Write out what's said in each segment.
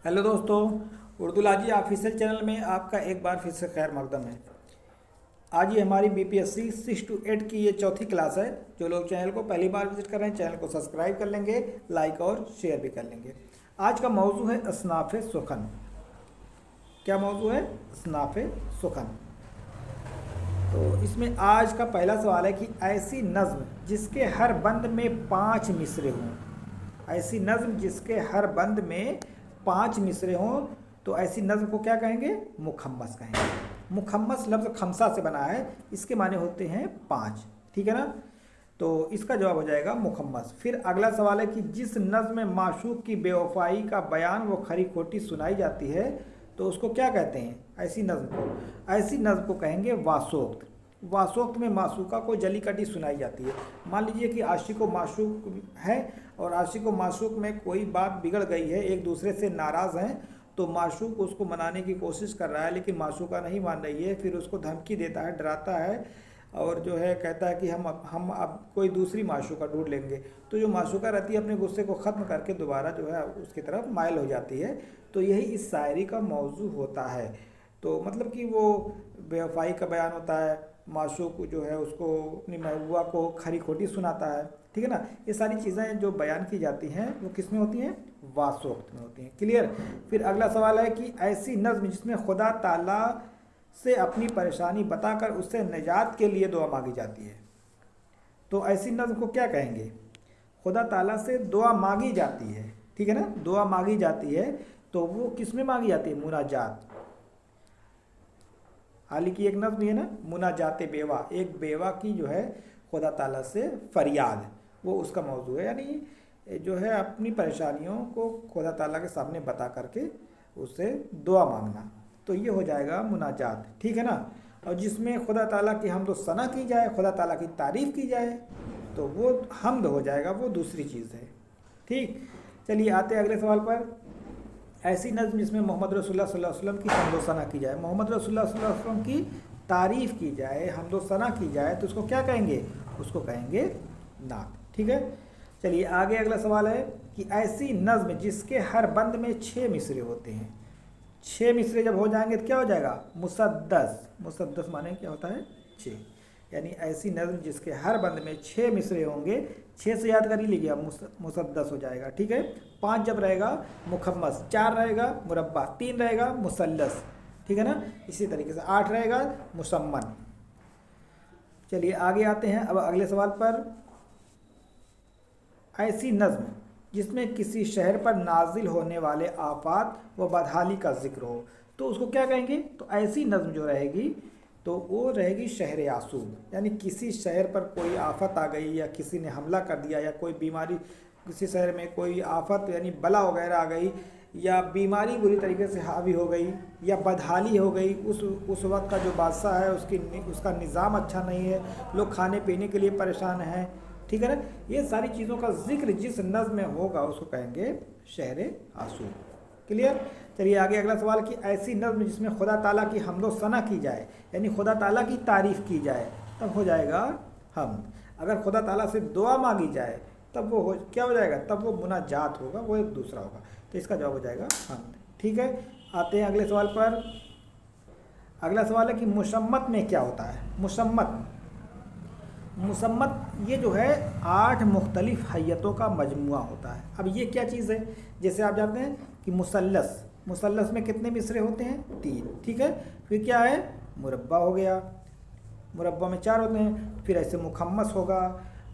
Hello दोस्तों, Urdu लाजी official channel में आपका एक बार फिर से खैर मकदम है। आज ये हमारी बीपीएससी 6 to 8 की ये चौथी क्लास है। जो लोग चैनल को पहली बार विजिट कर रहे हैं, चैनल को सब्सक्राइब कर लेंगे, लाइक और शेयर भी कर लेंगे। आज का मौजू है असनाफ़ सुखन। क्या मौजू है? असनाफ़ सुखन। तो इसमें आज का पहला सवाल है कि ऐसी नज़्म जिसके हर बंद में 5 मिसरे हों। ऐसी नज़्म जिसके हर बंद में 5 मिसरे हों तो ऐसी नज़्म को क्या कहेंगे? मुखम्मस कहेंगे। मुखम्मस लफ्ज़ खमसा से बना है, इसके माने होते हैं 5। ठीक है ना? तो इसका जवाब हो जाएगा मुखम्मस। फिर अगला सवाल है कि जिस नज़्म में माशूक की बेवफाई का बयान व खरी खोटी सुनाई जाती है तो उसको क्या कहते हैं? ऐसी नज़्म को, ऐसी नज़्म को कहेंगे वासोक्त। वासोक्त में माशूका को जली कटी सुनाई जाती है। मान लीजिए कि आशिक व माशूक है और आशिक व माशूक में कोई बात बिगड़ गई है, एक दूसरे से नाराज़ हैं, तो माशूक उसको मनाने की कोशिश कर रहा है लेकिन माशूका नहीं मान रही है। फिर उसको धमकी देता है, डराता है और जो है कहता है कि हम अब कोई दूसरी माशूका ढूंढ लेंगे। तो जो माशूका रहती है अपने गुस्से को ख़त्म करके दोबारा जो है उसकी तरफ माइल हो जाती है। तो यही इस शायरी का मौजू होता है। तो मतलब कि वो बेवफाई का बयान होता है, माशूक जो है उसको अपनी महबूबा को खरी खोटी सुनाता है। ठीक है ना? ये सारी चीज़ें जो बयान की जाती हैं वो किस में होती हैं? वासोक्त में होती हैं। क्लियर? फिर अगला सवाल है कि ऐसी नज़्म जिसमें खुदा ताला से अपनी परेशानी बताकर उससे निजात के लिए दुआ मांगी जाती है, तो ऐसी नज़्म को क्या कहेंगे? खुदा ताला से दुआ मांगी जाती है। ठीक है ना? दुआ मांगी जाती है तो वो किस में मांगी जाती है? मुनाजात। हाल ही की एक नज़्म है ना, मुनाजात बेवा, एक बेवा की जो है खुदा ताला से फरियाद, वो उसका मौजू है। यानी जो है अपनी परेशानियों को खुदा ताला के सामने बता करके उससे दुआ मांगना, तो ये हो जाएगा मुनाजात। ठीक है ना? और जिसमें खुदा ताला की हमद व सना की जाए, खुदा ताला की तारीफ़ की जाए, तो वो हमद हो जाएगा, वो दूसरी चीज़ है। ठीक, चलिए आते हैं अगले सवाल पर। ऐसी नज़्म जिसमें मोहम्मद रसूलुल्लाह सल्लल्लाहु अलैहि वसल्लम की हमद व सना की जाए, मोहम्मद रसूलुल्लाह सल्लल्लाहु अलैहि वसल्लम की तारीफ़ की जाए, हमद व सना की जाए, तो उसको क्या कहेंगे? उसको कहेंगे नात। ठीक है, चलिए आगे अगला सवाल है कि ऐसी नज़्म जिसके हर बंद में 6 मिसरे होते हैं। 6 मिसरे जब हो जाएंगे तो क्या हो जाएगा? मुसद्दस। मुसद्दस माने क्या होता है? 6। यानी ऐसी नज़्म जिसके हर बंद में 6 मिसरे होंगे, 6 से याद कर ही लीजिए, मुसद्दस हो जाएगा। ठीक है, 5 जब रहेगा मुखम्मस, 4 रहेगा मुरब्बा, 3 रहेगा मुसल्लस। ठीक है ना? इसी तरीके से 8 रहेगा मुसम्मन। चलिए आगे आते हैं अब अगले सवाल पर। ऐसी नज़्म जिसमें किसी शहर पर नाजिल होने वाले आफात व बदहाली का जिक्र हो, तो उसको क्या कहेंगे? तो ऐसी नज़्म जो रहेगी तो वो रहेगी शहर आसूब। यानी किसी शहर पर कोई आफत आ गई या किसी ने हमला कर दिया या कोई बीमारी, किसी शहर में कोई आफत यानी बला वगैरह आ गई या बीमारी बुरी तरीके से हावी हो गई या बदहाली हो गई, उस वक्त का जो बादशाह है उसका निज़ाम अच्छा नहीं है, लोग खाने पीने के लिए परेशान हैं। ठीक है ना? ये सारी चीज़ों का जिक्र जिस नज़्म में होगा उसको कहेंगे शहर आसूब। क्लियर? चलिए आगे अगला सवाल कि ऐसी नज़्म जिसमें खुदा ताला की हमद व सना की जाए, यानी खुदा ताला की तारीफ़ की जाए, तब हो जाएगा हमद। अगर खुदा ताला से दुआ मांगी जाए तब वो क्या हो जाएगा? तब वो मुनाजात होगा, वो एक दूसरा होगा। तो इसका जवाब हो जाएगा हमद। ठीक है, आते हैं अगले सवाल पर। अगला सवाल है कि मुसम्मत में क्या होता है? मुसम्मत, मुसम्मत ये जो है 8 मुख्तलिफ हैयतों का मजमुआ होता है। अब ये क्या चीज़ है? जैसे आप जानते हैं कि मुसल्लस, मुसल्लस में कितने मिसरे होते हैं? 3। ठीक है, फिर क्या है? मुरब्बा हो गया, मुरब्बा में 4 होते हैं। फिर ऐसे मुखम्मस होगा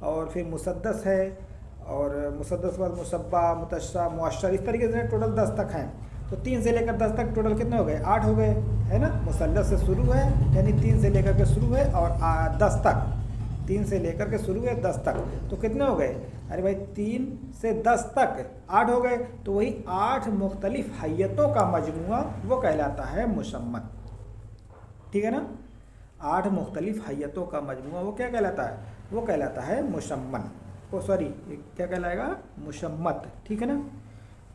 और फिर मुसद्दस है और मुसद्दस के बाद मुसब्बा, मुतश्शा, मुअश्शर, इस तरीके से टोटल 10 तक हैं। तो 3 से लेकर 10 तक टोटल कितने हो गए? 8 हो गए, है ना? मुसल्लस से शुरू है, यानी 3 से लेकर के शुरू है और 10 तक, 3 से लेकर के शुरू है 10 तक, तो कितने हो गए? अरे भाई 3 से 10 तक 8 हो गए, तो वही 8 मुख्तलिफ हैयतों का मजमुआ वो कहलाता है मुसम्मत। ठीक है ना? 8 मुख्तलिफ हैयतों का मजमुआ वो क्या कहलाता है? वो कहलाता है मुसम्मन। ओ सॉरी, क्या कहलाएगा? मुसम्मत। ठीक है ना?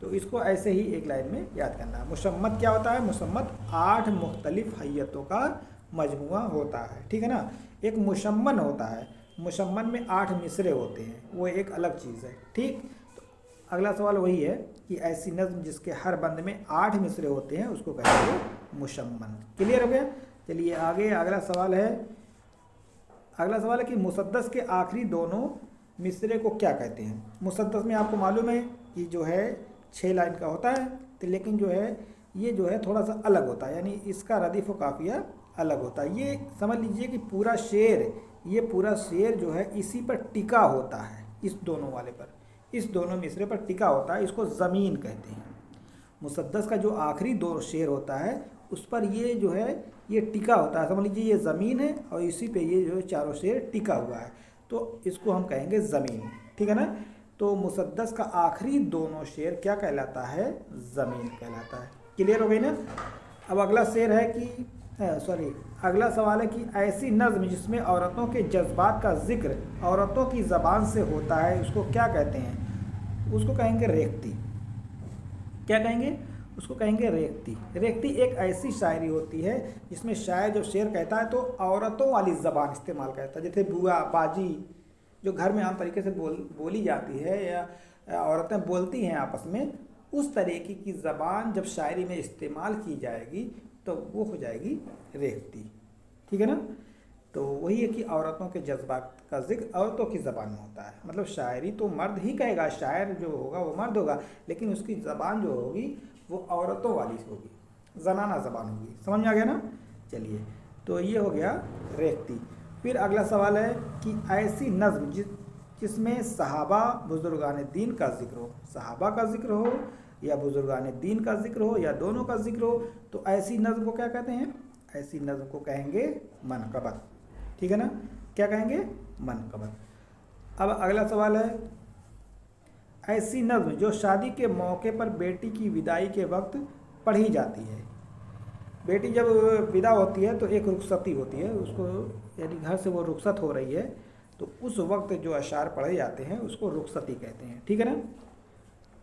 तो इसको ऐसे ही एक लाइन में याद करना है। मुसम्मत क्या होता है? मुसम्मत 8 मुख्तलिफ हैयतों का मजमुआ होता है। ठीक है ना? एक मुशम्मन होता है, मुशम्मन में 8 मिसरे होते हैं, वो एक अलग चीज़ है। ठीक, तो अगला सवाल वही है कि ऐसी नज़्म जिसके हर बंद में 8 मिसरे होते हैं उसको कहेंगे मुशम्मन। क्लियर हो गया। चलिए आगे अगला सवाल है कि मुसद्दस के आखिरी दोनों मिसरे को क्या कहते हैं। मुसद्दस में आपको मालूम है कि जो है 6 लाइन का होता है, तो लेकिन जो है ये जो है थोड़ा सा अलग होता है, यानी इसका रदीफ़ व काफ़िया अलग होता है। ये समझ लीजिए कि पूरा शेर जो है इसी पर टिका होता है, इस दोनों वाले पर, इस दोनों मिसरे पर टिका होता है, इसको ज़मीन कहते हैं। मुसद्दस का जो आखिरी 2 शेर होता है उस पर ये जो है ये टिका होता है, समझ लीजिए ये ज़मीन है और इसी पे ये जो 4 शेर टिका हुआ है, तो इसको हम कहेंगे ज़मीन। ठीक है ना। तो मुसद्दस का आखिरी दोनों शेर क्या कहलाता है, ज़मीन कहलाता है। क्लियर हो गई ना। अब अगला सवाल है कि ऐसी नज़्म जिसमें औरतों के जज्बात का जिक्र औरतों की ज़बान से होता है उसको क्या कहते हैं। उसको कहेंगे रेख्ती। क्या कहेंगे, उसको कहेंगे रेख्ती। रेख्ती एक ऐसी शायरी होती है जिसमें शायर जो शेर कहता है तो औरतों वाली ज़बान इस्तेमाल करता है, जैसे बुआ बाजी जो घर में आम तरीके से बोली जाती है या औरतें बोलती हैं आपस में, उस तरीके की ज़बान जब शायरी में इस्तेमाल की जाएगी तो वो हो जाएगी रेख्ती। ठीक है ना। तो वही है कि औरतों के जज्बात का जिक्र औरतों की ज़बान में होता है, मतलब शायरी तो मर्द ही कहेगा, शायर जो होगा वो मर्द होगा, लेकिन उसकी ज़बान जो होगी वो औरतों वाली होगी, ज़नाना ज़बान होगी। समझ में आ गया ना। चलिए, तो ये हो गया रेख्ती। फिर अगला सवाल है कि ऐसी नज़्म जिसमें सहाबा बुजुर्गान दीन का जिक्र हो, सहाबा का जिक्र हो या बुजुर्गान दीन का जिक्र हो या दोनों का जिक्र हो, तो ऐसी नज़्म को क्या कहते हैं, ऐसी नज़्म को कहेंगे मनक़बत। ठीक है ना। क्या कहेंगे, मनक़बत। अब अगला सवाल है ऐसी नज़्म जो शादी के मौके पर बेटी की विदाई के वक्त पढ़ी जाती है। बेटी जब विदा होती है तो एक रुखसती होती है उसको, यानी घर से वो रुखसत हो रही है तो उस वक्त जो अशार पढ़े जाते हैं उसको रुखसती कहते हैं। ठीक है ना।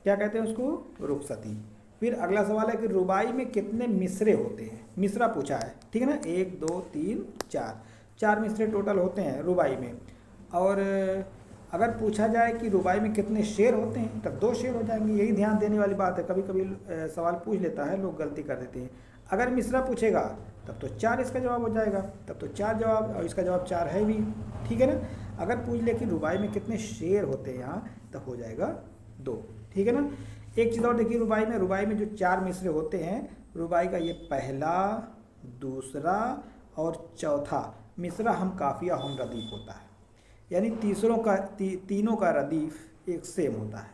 क्या कहते हैं उसको, रुखसती। फिर अगला सवाल है कि रुबाई में कितने मिसरे होते हैं। मिसरा पूछा है। ठीक है ना। 1 2 3 4 मिसरे टोटल होते हैं रुबाई में। और अगर पूछा जाए कि रुबाई में कितने शेर होते हैं तब 2 शेर हो जाएंगे। यही ध्यान देने वाली बात है, कभी कभी सवाल पूछ लेता है, लोग गलती कर देते हैं। अगर मिसरा पूछेगा तब तो 4 इसका जवाब हो जाएगा, तब तो 4 जवाब, और इसका जवाब 4 है भी। ठीक है ना। अगर पूछ ले कि रुबाई में कितने शेर होते हैं यहाँ, तब हो जाएगा 2। ठीक है ना। एक चीज़ और देखिए, रुबाई में जो 4 मिसरे होते हैं, रुबाई का ये पहला, दूसरा और चौथा मिसरा हम काफिया हम रदीफ होता है, यानी तीनों का रदीफ एक सेम होता है।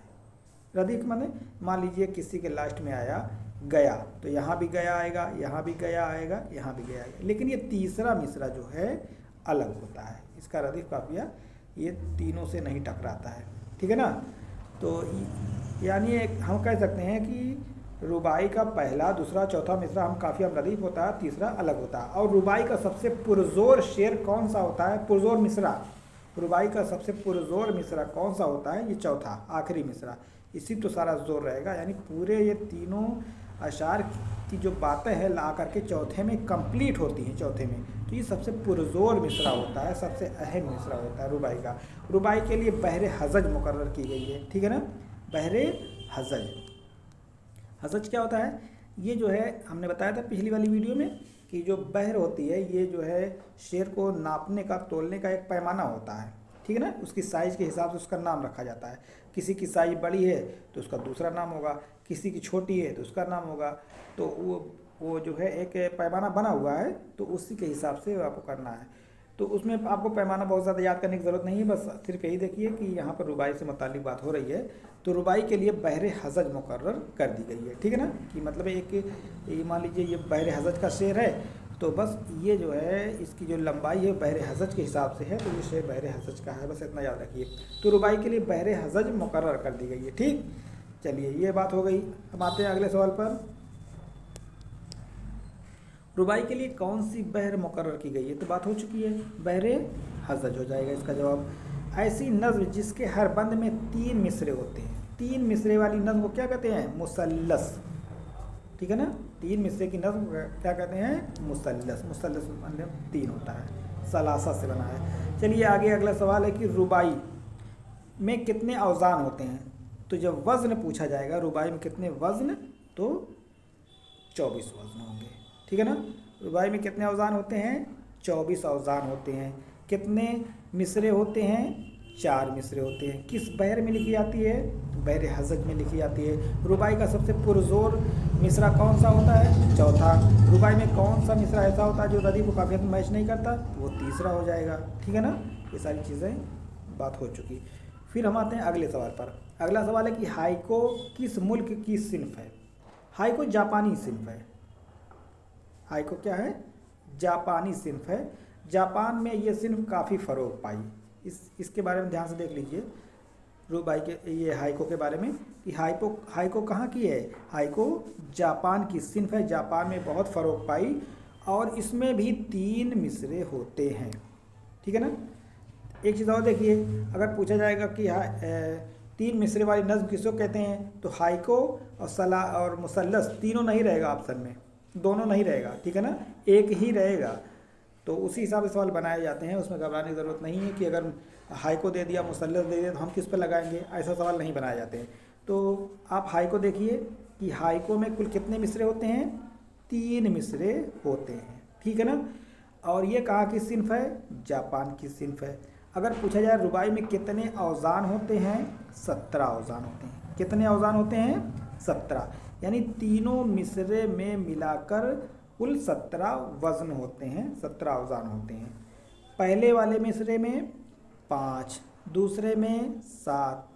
रदीफ माने मान लीजिए किसी के लास्ट में आया गया, तो यहाँ भी गया आएगा, यहाँ भी गया आएगा, यहाँ भी गया आएगा, लेकिन ये तीसरा मिसरा जो है अलग होता है, इसका रदीफ काफिया ये तीनों से नहीं टकराता है। ठीक है ना। तो यानी हम कह सकते हैं कि रुबाई का पहला, दूसरा, चौथा मिसरा हम काफिया हम रदीफ होता है, तीसरा अलग होता है। और रुबाई का सबसे पुरजोर शेर कौन सा होता है, पुरजोर मिसरा, रुबाई का सबसे पुरजोर मिसरा कौन सा होता है, ये चौथा आखिरी मिसरा, इसी तो सारा जोर रहेगा। यानी पूरे ये तीनों अशार की जो बातें हैं ला करके चौथे में कंप्लीट होती हैं, चौथे में, तो ये सबसे पुरजोर मिसरा होता है, सबसे अहम मिसरा होता है रुबाई का। रुबाई के लिए बहरे हजज मुकर्रर की गई है। ठीक है ना। बहरे हजज, हजज क्या होता है, ये जो है हमने बताया था पिछली वाली वीडियो में कि जो बहर होती है ये जो है शेर को नापने का, तोलने का एक पैमाना होता है। ठीक है ना। उसकी साइज़ के हिसाब से उसका नाम रखा जाता है। किसी की साइज़ बड़ी है तो उसका दूसरा नाम होगा, किसी की छोटी है तो उसका नाम होगा। तो वो जो है एक पैमाना बना हुआ है, तो उसी के हिसाब से आपको करना है। तो उसमें आपको पैमाना बहुत ज़्यादा याद करने की ज़रूरत नहीं है, बस सिर्फ यही देखिए कि यहाँ पर रुबाई से मुताल्लिक बात हो रही है, तो रुबाई के लिए बहरे हजज मुकर्रर कर दी गई है। ठीक है ना। कि मतलब ये मान लीजिए ये बहरे हजज का शेर है, तो बस ये जो है इसकी जो लंबाई है बहरे हजज के हिसाब से है, तो ये शेर बहरे हजज का है, बस इतना याद रखिए। तो रुबाई के लिए बहरे हजज मुकर्रर कर दी गई है। ठीक, चलिए ये बात हो गई। अब आते हैं अगले सवाल पर। रुबाई के लिए कौन सी बहर मुकर्रर की गई है, तो बात हो चुकी है, बहरे हजज हो जाएगा इसका जवाब। ऐसी नज़्म जिसके हर बंद में 3 मिसरे होते हैं, 3 मिसरे वाली नज़्म को क्या कहते हैं, मुसल्लस। ठीक है ना। 3 मिसरे की नज़्म क्या कहते हैं, मुसल्लस। मुसल्लस मतलब 3 होता है, सलासा से बना है। चलिए आगे अगला सवाल है कि रुबाई में कितने औज़ान होते हैं। तो जब वज़न पूछा जाएगा रुबाई में कितने वज़न, तो 24 वज़न होंगे। ठीक है ना। रुबाई में कितने औज़ान होते हैं, 24 औज़ान होते हैं। कितने मिसरे होते हैं, 4 मिसरे होते हैं। किस बहर में लिखी जाती है, बहर हज़ज में लिखी जाती है। रुबाई का सबसे पुरजोर मिसरा कौन सा होता है, चौथा। रुबाई में कौन सा मिसरा ऐसा होता है जो रदीफ व काफिया में मैच नहीं करता, वो तीसरा हो जाएगा। ठीक है ना। ये सारी चीज़ें बात हो चुकी। फिर हम आते हैं अगले सवाल पर। अगला सवाल है कि हाइको किस मुल्क की सिन्फ है। हाइको जापानी सिन्फ है। हाइको क्या है, जापानी सिन्फ है। जापान में ये सिन्फ काफ़ी फ़रोग पाई। इसके बारे में ध्यान से देख लीजिए रुबाई के, ये हाइको के बारे में कि हाइको कहाँ की है। हाइको जापान की सिन्फ है, जापान में बहुत फ़रोग पाई और इसमें भी 3 मिसरे होते हैं। ठीक है ना। एक चीज़ और देखिए, अगर पूछा जाएगा कि 3 मिसरे वाली नज़्म किसको कहते हैं, तो हाइको और सला और मुसल्लस तीनों नहीं रहेगा ऑप्शन में, दोनों नहीं रहेगा। ठीक है ना, एक ही रहेगा। तो उसी हिसाब से सवाल बनाए जाते हैं, उसमें घबराने की ज़रूरत नहीं है कि अगर हाइको दे दिया मुसल्लस दे दिया तो हम किस पर लगाएंगे, ऐसा सवाल नहीं बनाए जाते हैं। तो आप हाइको देखिए कि हाइको में कुल कितने मिसरे होते हैं, 3 मिसरे होते हैं। ठीक है ना। और ये कहाँ की सिन्फ है, जापान की सिन्फ है। अगर पूछा जाए रुबाई में कितने औज़ान होते हैं, 17 औज़ान होते हैं। कितने औज़ान होते हैं, 17। यानी तीनों मिसरे में मिलाकर कुल 17 वज़न होते हैं, 17 औज़ान होते हैं। पहले वाले मिसरे में 5, दूसरे में 7,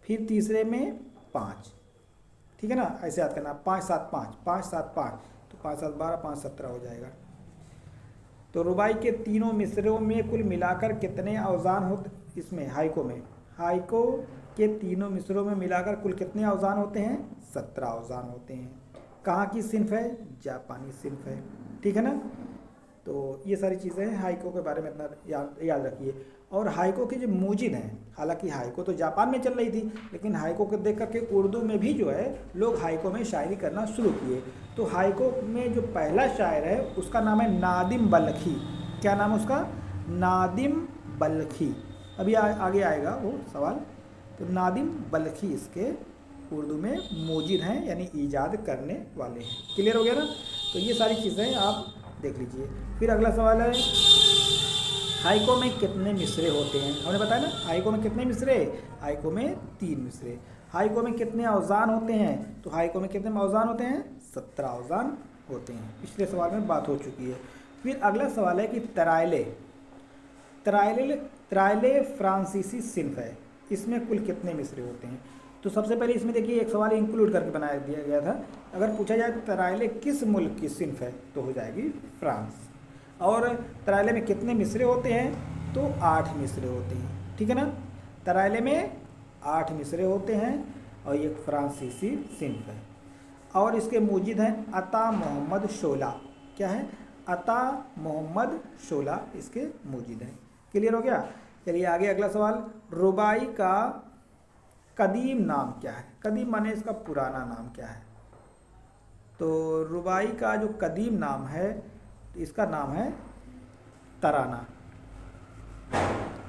फिर तीसरे में 5। ठीक है ना। ऐसे याद करना, 5 7 5, 5 7 5, तो 5 7 12, 5 17 हो जाएगा। तो रुबाई के तीनों मिसरों में कुल मिलाकर कितने औज़ान होते, इसमें हाइको में, हाइको के तीनों मिसरों में मिलाकर कुल कितने औज़ान होते हैं, 17 औज़ान होते हैं। कहाँ की सिन्फ है, जापानी सिन्फ है। ठीक है ना। तो ये सारी चीज़ें हैं, हाइको के बारे में इतना याद रखिए। और हाइको के जो मूजिद हैं, हालांकि हाइको तो जापान में चल रही थी, लेकिन हाइको को देख करके उर्दू में भी जो है लोग हाइको में शायरी करना शुरू किए। तो हाइको में जो पहला शायर है उसका नाम है नादिम बल्खी। क्या नाम है उसका, नादिम बल्खी। अभी आगे आएगा वो सवाल। तो नादिम बल्खी इसके उर्दू में मूजिद हैं, यानी ईजाद करने वाले हैं। क्लियर हो गया ना। तो ये सारी चीज़ें आप देख लीजिए। फिर अगला सवाल है, हाइको में कितने मिसरे होते हैं। हमने बताया ना, हाइको में कितने मिसरे, हाइको में 3 मिसरे। हाइको में कितने औज़ान होते हैं, तो हाइको में कितने औज़ान होते हैं, 17 औज़ान होते हैं। पिछले सवाल में बात हो चुकी है। फिर अगला सवाल है कि तराइले फ्रांसीसी सिन्फ है, इसमें कुल कितने मिसरे होते हैं। तो सबसे पहले इसमें देखिए एक सवाल इंक्लूड करके बनाया दिया गया था। अगर पूछा जाए तराइले किस मुल्क की सिन्फ है, तो हो जाएगी फ्रांस। और तराइले में कितने मिसरे होते हैं, तो 8 मिसरे होते हैं। ठीक है ना। तराइले में 8 मिसरे होते हैं और ये फ्रांसीसी सिन्फ है। और इसके मूजिद हैं अता मोहम्मद शोला। क्या है, अता मोहम्मद शोला इसके मूजिद हैं। क्लियर हो गया। चलिए आगे अगला सवाल, रुबाई का कदीम नाम क्या है। कदीम माने इसका पुराना नाम क्या है। तो रुबाई का जो कदीम नाम है, इसका नाम है तराना।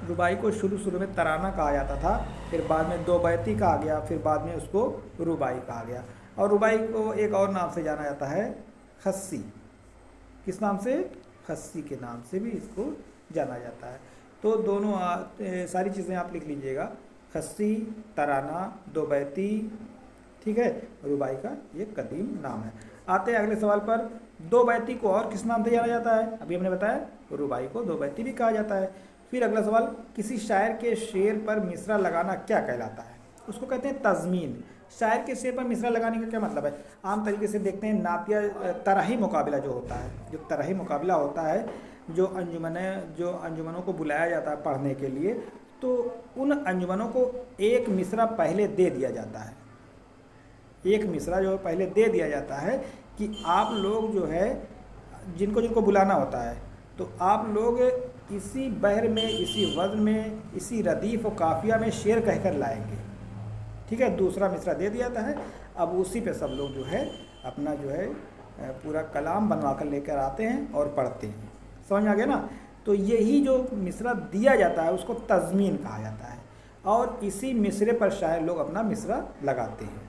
रुबाई को शुरू में तराना कहा जाता था, फिर बाद में 2 बैती कहा गया, फिर बाद में उसको रुबाई कहा गया। और रुबाई को एक और नाम से जाना जाता है, खस्सी। किस नाम से, खस्सी के नाम से भी इसको जाना जाता है। तो दोनों सारी चीज़ें आप लिख लीजिएगा, खस्सी, तराना, 2 बैती। ठीक है, रुबाई का ये कदीम नाम है। आते हैं अगले सवाल पर, 2 बैती को और किस नाम से जाना जाता है। अभी हमने बताया रुबाई को 2 बैती भी कहा जाता है। फिर अगला सवाल, किसी शायर के शेर पर मिसरा लगाना क्या कहलाता है। उसको कहते हैं तज़मीन। शायर के शेर पर मिसरा लगाने का क्या मतलब है। आम तरीके से देखते हैं नातिया तराही मुकाबला जो होता है, जो तराही मुकाबला होता है, जो अंजुमनों को बुलाया जाता है पढ़ने के लिए, तो उन अंजुमनों को एक मिसरा पहले दे दिया जाता है। एक मिसरा जो पहले दे दिया जाता है कि आप लोग जो है जिनको बुलाना होता है, तो आप लोग इसी बहर में, इसी वज़न में, इसी रदीफ़ और काफ़िया में शेर कहकर लाएंगे। ठीक है, दूसरा मिसरा दे दिया जाता है। अब उसी पे सब लोग जो है अपना जो है पूरा कलाम बनवा कर लेकर आते हैं और पढ़ते हैं। समझ आ गया ना। तो यही जो मिसरा दिया जाता है उसको तज़मीन कहा जाता है। और इसी मिसरे पर शायर लोग अपना मिसरा लगाते हैं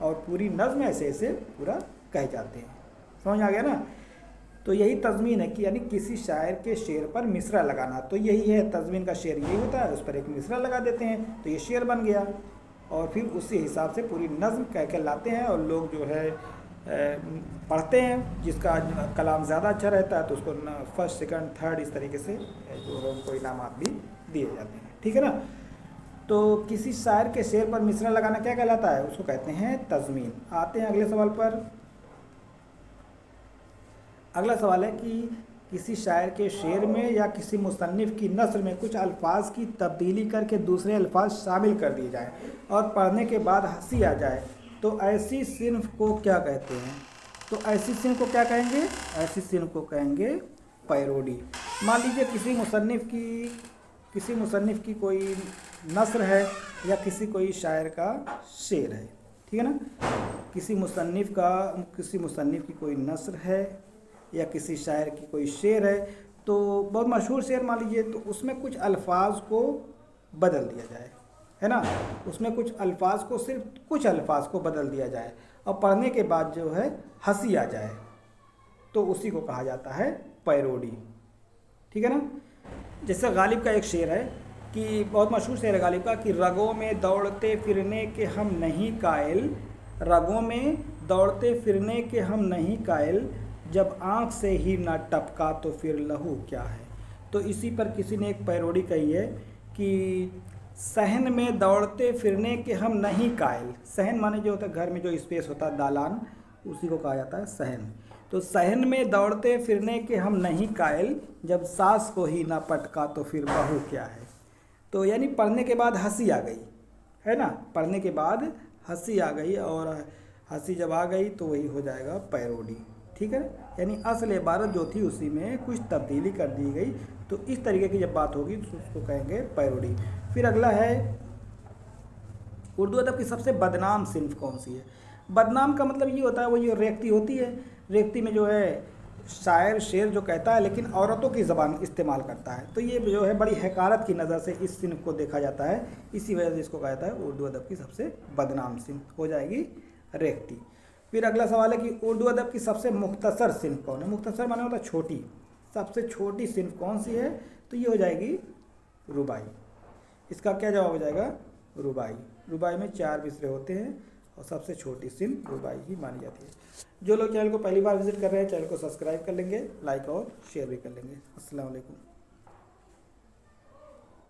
और पूरी नज़्म ऐसे ऐसे पूरा कह जाते हैं। समझ आ गया ना। तो यही तज़मीन है कि यानी किसी शायर के शेर पर मिसरा लगाना, तो यही है तज़मीन का शेर, यही होता है, उस पर एक मिसरा लगा देते हैं तो ये शेर बन गया और फिर उसी हिसाब से पूरी नज़्म कह के लाते हैं और लोग जो है पढ़ते हैं। जिसका कलाम ज़्यादा अच्छा रहता है तो उसको फर्स्ट सेकंड थर्ड इस तरीके से जो है उनको इनामात भी दिए जाते हैं। ठीक है ना। तो किसी शायर के शेर पर मिसरा लगाना क्या कहलाता है, उसको कहते हैं तज़मीन। आते हैं अगले सवाल पर। अगला सवाल है कि किसी शायर के शेर में या किसी मुसन्निफ़ की नस्र में कुछ अल्फाज की तब्दीली करके दूसरे अल्फाज शामिल कर दिए जाएँ और पढ़ने के बाद हंसी आ जाए तो ऐसी सिन्फ को क्या कहते हैं। तो ऐसी सिन्फ को क्या कहेंगे, ऐसी सिन्फ को कहेंगे पैरोडी। मान लीजिए किसी मुसन्निफ़ की कोई नस्र है या किसी कोई शायर का शेर है, ठीक है ना। किसी मुसन्निफ़ की कोई नस्र है या किसी शायर की कोई शेर है, तो बहुत मशहूर शेर मान लीजिए, तो उसमें कुछ अल्फाज को बदल दिया जाए, है ना। उसमें कुछ अल्फाज को, सिर्फ कुछ अल्फाज को बदल दिया जाए और पढ़ने के बाद जो है हंसी आ जाए, तो उसी को कहा जाता है पैरोडी। ठीक है ना। जैसे गालिब का एक शेर है कि बहुत मशहूर शेर है गालिब का कि रगों में दौड़ते फिरने के हम नहीं कायल, रगों में दौड़ते फिरने के हम नहीं कायल, जब आँख से ही ना टपका तो फिर लहू क्या है। तो इसी पर किसी ने एक पैरोडी कही है कि सहन में दौड़ते फिरने के हम नहीं कायल। सहन माने जो होता है घर में जो स्पेस होता है दालान, उसी को कहा जाता है सहन। तो सहन में दौड़ते फिरने के हम नहीं कायल, जब सास को ही ना पटका तो फिर बहू क्या है। तो यानी पढ़ने के बाद हंसी आ गई, है ना। पढ़ने के बाद हंसी आ गई और हंसी जब आ गई तो वही हो जाएगा पैरोडी। ठीक है। यानी असल इबारत जो थी उसी में कुछ तब्दीली कर दी गई। तो इस तरीके की जब बात होगी तो उसको कहेंगे पैरोडी। फिर अगला है उर्दू अदब की सबसे बदनाम सिन्फ कौन सी है। बदनाम का मतलब ये होता है, वो ये रेख्ती होती है, रेख्ती में जो है शायर शेर जो कहता है लेकिन औरतों की ज़बान इस्तेमाल करता है, तो ये जो है बड़ी हकारत की नज़र से इस सिन्फ को देखा जाता है। इसी वजह से इसको कहा जाता है उर्दू अदब की सबसे बदनाम सिन्फ हो जाएगी रेख्ती। फिर अगला सवाल है कि उर्दू अदब की सबसे मुख्तसर सिन्फ कौन है। मुख्तसर माने होता है छोटी, सबसे छोटी सिन्फ कौन सी है, तो ये हो जाएगी रुबाई। इसका क्या जवाब हो जाएगा, रुबाई। रुबाई में 4 मिसरे होते हैं और सबसे छोटी सिन्फ रुबाई ही मानी जाती है। जो लोग चैनल को पहली बार विजिट कर रहे हैं चैनल को सब्सक्राइब कर लेंगे, लाइक और शेयर भी कर लेंगे। अस्सलाम वालेकुम।